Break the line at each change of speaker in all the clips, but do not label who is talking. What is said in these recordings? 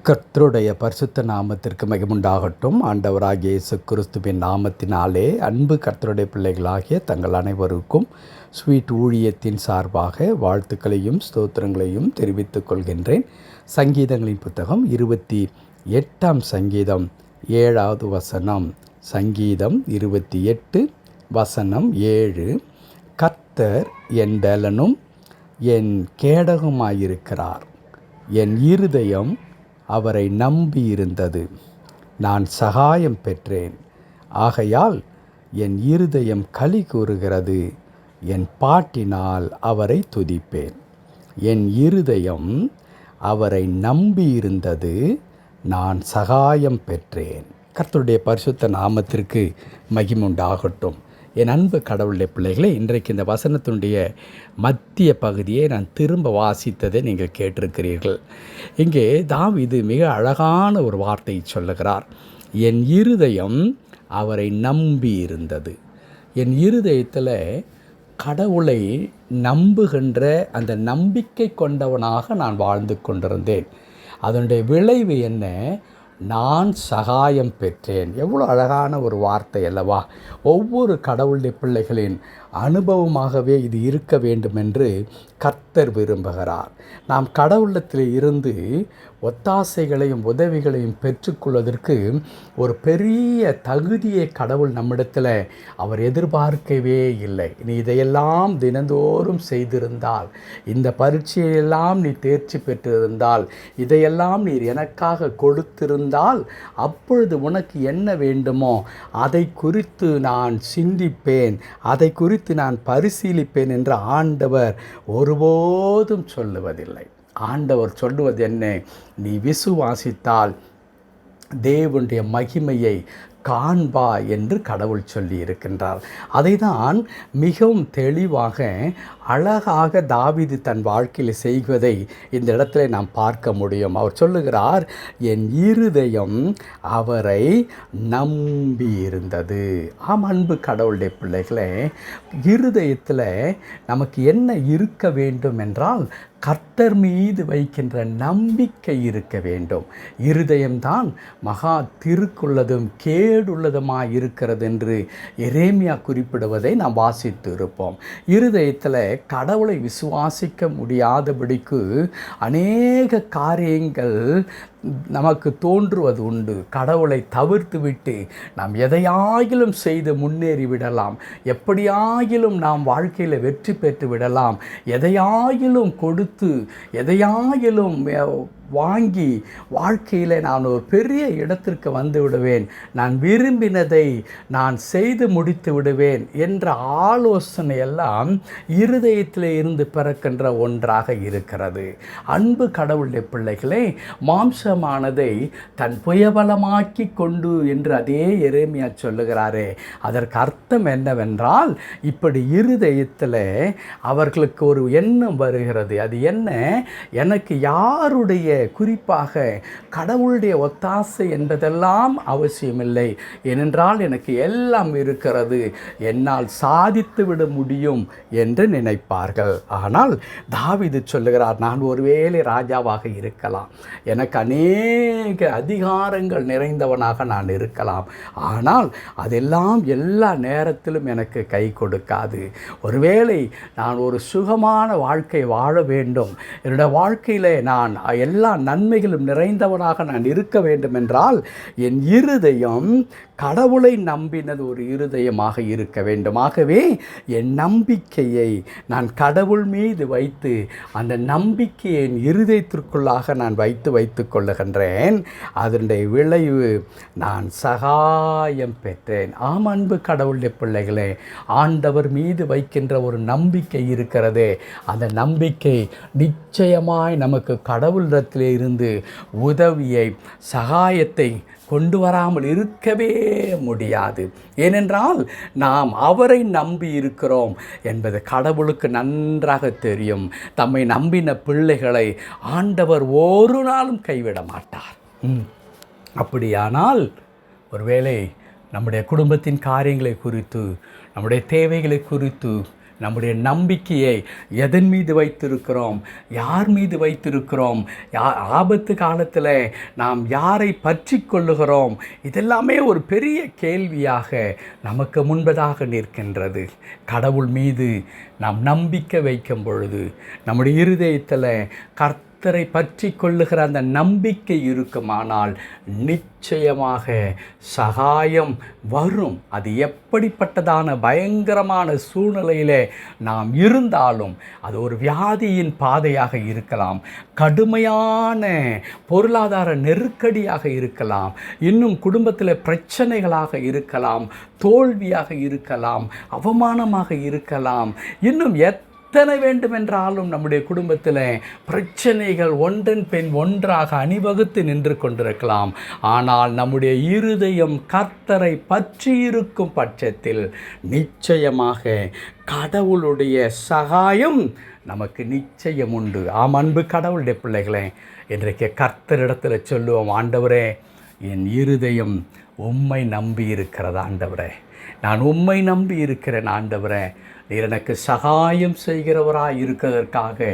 கர்த்தருடைய பரிசுத்த நாமத்திற்கு மகிமுண்டாகட்டும். ஆண்டவராகிய இயேசு கிறிஸ்துவின் நாமத்தினாலே அன்பு கர்த்தருடைய பிள்ளைகளாகிய தங்கள் அனைவருக்கும் ஸ்வீட் ஊழியத்தின் சார்பாக வாழ்த்துக்களையும் ஸ்தோத்திரங்களையும் தெரிவித்துக் கொள்கின்றேன். சங்கீதங்களின் புத்தகம் 28 சங்கீதம் 7வது வசனம். சங்கீதம் 28 வசனம் 7. கர்த்தர் என் பலனும் என் கேடகமாயிருக்கிறார். என் இருதயம் அவரை நம்பியிருந்தது. நான் சகாயம் பெற்றேன். ஆகையால் என் இருதயம் களி கூறுகிறது. என் பாட்டினால் அவரை துதிப்பேன். என் இருதயம் அவரை நம்பியிருந்தது. நான் சகாயம் பெற்றேன். கர்த்தருடைய பரிசுத்த நாமத்திற்கு மகிமுண்டாகட்டும். என் அன்பு கடவுளுடைய பிள்ளைகளே, இன்றைக்கு இந்த வசனத்தினுடைய மத்திய பகுதியை நான் திரும்ப வாசித்ததை நீங்கள் கேட்டிருக்கிறீர்கள். இங்கே தாவீது மிக அழகான ஒரு வார்த்தை சொல்லுகிறார். என் இருதயம் அவரை நம்பி இருந்தது. என் இருதயத்தில் கடவுளை நம்புகின்ற அந்த நம்பிக்கை கொண்டவனாக நான் வாழ்ந்து கொண்டிருந்தேன். அதனுடைய விளைவு என்ன? நான் சகாயம் பெற்றேன். எவ்வளோ அழகான ஒரு வார்த்தை அல்லவா? ஒவ்வொரு கடவுளுடைய பிள்ளைகளின் அனுபவமாகவே இது இருக்க வேண்டும் என்று கர்த்தர் விரும்புகிறார். நாம் கடவுளத்தில் இருந்து ஒத்தாசைகளையும் உதவிகளையும் பெற்றுக்கொள்வதற்கு ஒரு பெரிய தகுதியை கடவுள் நம்மிடத்தில் அவர் எதிர்பார்க்கவே இல்லை. நீ இதையெல்லாம் தினந்தோறும் செய்திருந்தால், இந்த பரீட்சையெல்லாம் நீ தேர்ச்சி பெற்றிருந்தால், இதையெல்லாம் நீர் எனக்காக கொடுத்திருந்தால், அப்பொழுது உனக்கு என்ன வேண்டுமோ அதை குறித்து நான் சிந்திப்பேன், அதை குறித்து நான் பரிசீலிப்பேன் என்று ஆண்டவர் ஒருபோதும் சொல்லுவதில்லை. ஆண்டவர் சொல்லுவது என்ன? நீ விசுவாசித்தால் தேவனுடைய மகிமையை காண்பா என்று கடவுள் சொல்லி இருக்கின்றார். அதை தான் மிகவும் தெளிவாக அழகாக தாவீது தன் வாழ்க்கையில் செய்வதை இந்த இடத்துல நாம் பார்க்க முடியும். அவர் சொல்லுகிறார், என் இருதயம் அவரை நம்பி இருந்தது. ஆம், அன்பு கடவுளுடைய பிள்ளைகளே, இருதயத்தில் நமக்கு என்ன இருக்க வேண்டும் என்றால் கர்த்தர் மீது வைக்கின்ற நம்பிக்கை இருக்க வேண்டும். இருதயம்தான் மகா திருக்குள்ளதும் கேடுள்ளதுமாய் இருக்கிறது என்று எரேமியா குறிப்பிடுவதை நாம் வாசித்து இருப்போம். இருதயத்தில் கடவுளை விசுவாசிக்க முடியாதபடிக்கு அநேக காரியங்கள் நமக்கு தோன்றுவது உண்டு. கடவுளை தவிர்த்து விட்டு நாம் எதையாகிலும் செய்து முன்னேறி விடலாம், எப்படியாகிலும் நாம் வாழ்க்கையில் வெற்றி பெற்று விடலாம், எதையாகிலும் கொடுத்து எதையாகிலும் வாங்கி வாழ்க்கையில் நான் ஒரு பெரிய இடத்திற்கு வந்து விடுவேன், நான் விரும்பினதை நான் செய்து முடித்து விடுவேன் என்ற ஆலோசனை எல்லாம் இருதயத்தில் இருந்து பிறக்கின்ற ஒன்றாக இருக்கிறது. அன்பு கடவுளுடைய பிள்ளைகளே, மாம்சமானதை தன் புயபலமாக்கி கொண்டு என்று அதே எரேமியா சொல்லுகிறாரே, அதற்கு அர்த்தம் என்னவென்றால், இப்படி இருதயத்தில் அவர்களுக்கு ஒரு எண்ணம் வருகிறது. அது என்ன? எனக்கு யாருடைய, குறிப்பாக கடவுளுடைய ஒத்தாசை என்பதெல்லாம் அவசியமில்லை, ஏனென்றால் எனக்கு எல்லாம் இருக்கிறது, என்னால் சாதித்து விட முடியும் என்று நினைப்பார்கள். ஆனால் தாவீது சொல்லுகிறார், நான் ஒருவேளை ராஜாவாக இருக்கலாம், எனக்கு அநேக அதிகாரங்கள் நிறைந்தவனாக நான் இருக்கலாம், ஆனால் அதெல்லாம் எல்லா நேரத்திலும் எனக்கு கை கொடுக்காது. ஒருவேளை நான் ஒரு சுகமான வாழ்க்கை வாழ வேண்டும், என்னுடைய வாழ்க்கையில் நான் எல்லா நன்மைகளும் நிறைந்தவனாக நான் இருக்க வேண்டும் என்றால் என் இருதயம் கடவுளை நம்பினது ஒரு இருதயமாக இருக்க வேண்டும். ஆகவே என் நம்பிக்கையை நான் கடவுள் மீது வைத்து அந்த நம்பிக்கையை என் இருதயத்திற்குள்ளாக நான் வைத்து கொள்ளுகின்றேன். அதனுடைய விளைவு நான் சகாயம் பெற்றேன். ஆம், அன்பு கடவுளுடைய பிள்ளைகளே, ஆண்டவர் மீது வைக்கின்ற ஒரு நம்பிக்கை இருக்கிறதே, அந்த நம்பிக்கை நிச்சயமாய் நமக்கு கடவுளிடத்திலே இருந்து உதவியை, சகாயத்தை கொண்டு வராமல் இருக்கவே முடியாது. ஏனென்றால் நாம் அவரை நம்பி இருக்கிறோம் என்பது கடவுளுக்கு நன்றாக தெரியும். தம்மை நம்பின பிள்ளைகளை ஆண்டவர் ஒரு நாளும் கைவிட மாட்டார். அப்படியானால் ஒருவேளை நம்முடைய குடும்பத்தின் காரியங்களை குறித்து, நம்முடைய தேவைகளை குறித்து நம்முடைய நம்பிக்கையை எதன் மீது வைத்திருக்கிறோம், யார் மீது வைத்திருக்கிறோம், ஆபத்து காலத்தில் நாம் யாரை பற்றி கொள்ளுகிறோம், இதெல்லாமே ஒரு பெரிய கேள்வியாக நமக்கு முன்பதாக நிற்கின்றது. கடவுள் மீது நாம் நம்பிக்கை வைக்கும் பொழுது நம்முடைய இருதயத்தில் கர்த்தரை பற்றி கொள்ளுகிற அந்த நம்பிக்கை இருக்குமானால் நிச்சயமாக சகாயம் வரும். அது எப்படிப்பட்டதான பயங்கரமான சூழ்நிலையிலே நாம் இருந்தாலும், அது ஒரு வியாதியின் பாதையாக இருக்கலாம், கடுமையான பொருளாதார நெருக்கடியாக இருக்கலாம், இன்னும் குடும்பத்தில் பிரச்சனைகளாக இருக்கலாம், தோல்வியாக இருக்கலாம், அவமானமாக இருக்கலாம், இன்னும் எத்தனை வேண்டுமென்றாலும் நம்முடைய குடும்பத்தில் பிரச்சனைகள் ஒன்றன் பின் ஒன்றாக அணிவகுத்து நின்று கொண்டிருக்கலாம். ஆனால் நம்முடைய இருதயம் கர்த்தரை பற்றி இருக்கும் பட்சத்தில் நிச்சயமாக கடவுளுடைய சகாயம் நமக்கு நிச்சயம் உண்டு. ஆம், அன்பு கடவுளுடைய பிள்ளைகளே, இன்றைக்கு கர்த்தரிடத்தில் சொல்லுவோம், ஆண்டவரே, என் இருதயம் உம்மை நம்பி இருக்கிறது ஆண்டவரே, நான் உம்மை நம்பி இருக்கிறேன் ஆண்டவரே, நீர் எனக்கு சகாயம் செய்கிறவராய் இருக்கிறதற்காக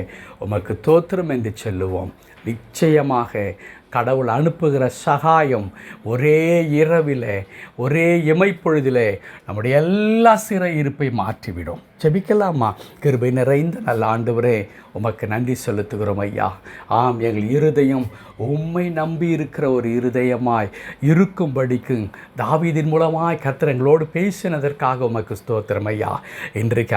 உமக்கு தோத்திரம் என்று சொல்லுவோம். நிச்சயமாக கடவுள் அனுப்புகிற சகாயம் ஒரே இரவிலே, ஒரே இமைப்பொழுதிலே நம்முடைய எல்லா சிறையிருப்பை மாற்றிவிடும். ஜெபிக்கலாமா? கிருபை நிறைந்த நல்ல ஆண்டவரே, உமக்கு நன்றி செலுத்துகிறோம் ஐயா. ஆம், எங்கள் இருதயம் உம்மை நம்பி இருக்கிற ஒரு இருதயமாய் இருக்கும்படிக்கு தாவீதின் மூலமாய் கர்த்தர் எங்களோடு பேசினதற்காக உமக்கு ஸ்தோத்திரம் ஐயா. இன்றைக்கு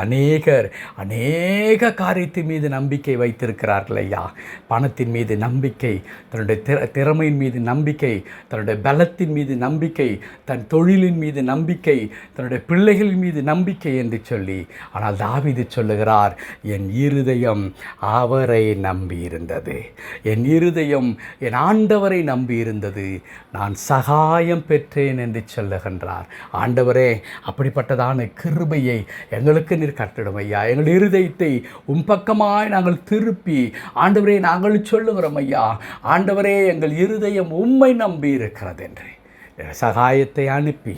அநேக காரியத்தின் மீது நம்பிக்கை வைத்திருக்கிறார்கள் ஐயா. பணத்தின் மீது நம்பிக்கை, தன்னுடைய திறமையின் மீது நம்பிக்கை, தன்னுடைய பலத்தின் மீது நம்பிக்கை, தன் தொழிலின் மீது நம்பிக்கை, தன்னுடைய பிள்ளைகளின் மீது நம்பிக்கை என்று சொல்லி, ஆனால் தாவீது சொல்லுகிறார், என் இருதயம் அவரை நம்பியிருந்தது, என் இருதயம் என் ஆண்டவரை நம்பியிருந்தது, நான் சகாயம் பெற்றேன் என்று சொல்லுகின்றார். ஆண்டவரே, அப்படிப்பட்டதான கிருபையை எங்களுக்கு நீர் கட்டிடும் ஐயா. எங்கள் இருதயத்தை பக்கமாய் நாங்கள் திருப்பி ஆண்டவரே நாங்கள் சொல்லுகிறோம் ஐயா, ஆண்டவரே, எங்கள் இருதயம் உம்மை நம்பி இருக்கிறது என்று சகாயத்தை அனுப்பி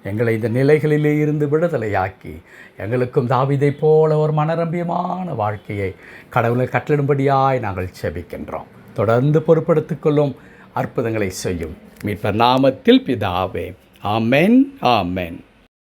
எங்களை இந்த நிலைகளிலே இருந்து விடுதலையாக்கி எங்களுக்கும் தாவீதை போல ஒரு மனரம்பியமான வாழ்க்கையை கடவுளை கட்டளிடும்படியாய் நாங்கள் செபிக்கின்றோம். தொடர்ந்து பொறுப்படுத்திக் கொள்ளும், அற்புதங்களை செய்யும் மீட்பர் நாமத்தில் பிதாவே. ஆமென், ஆமென்.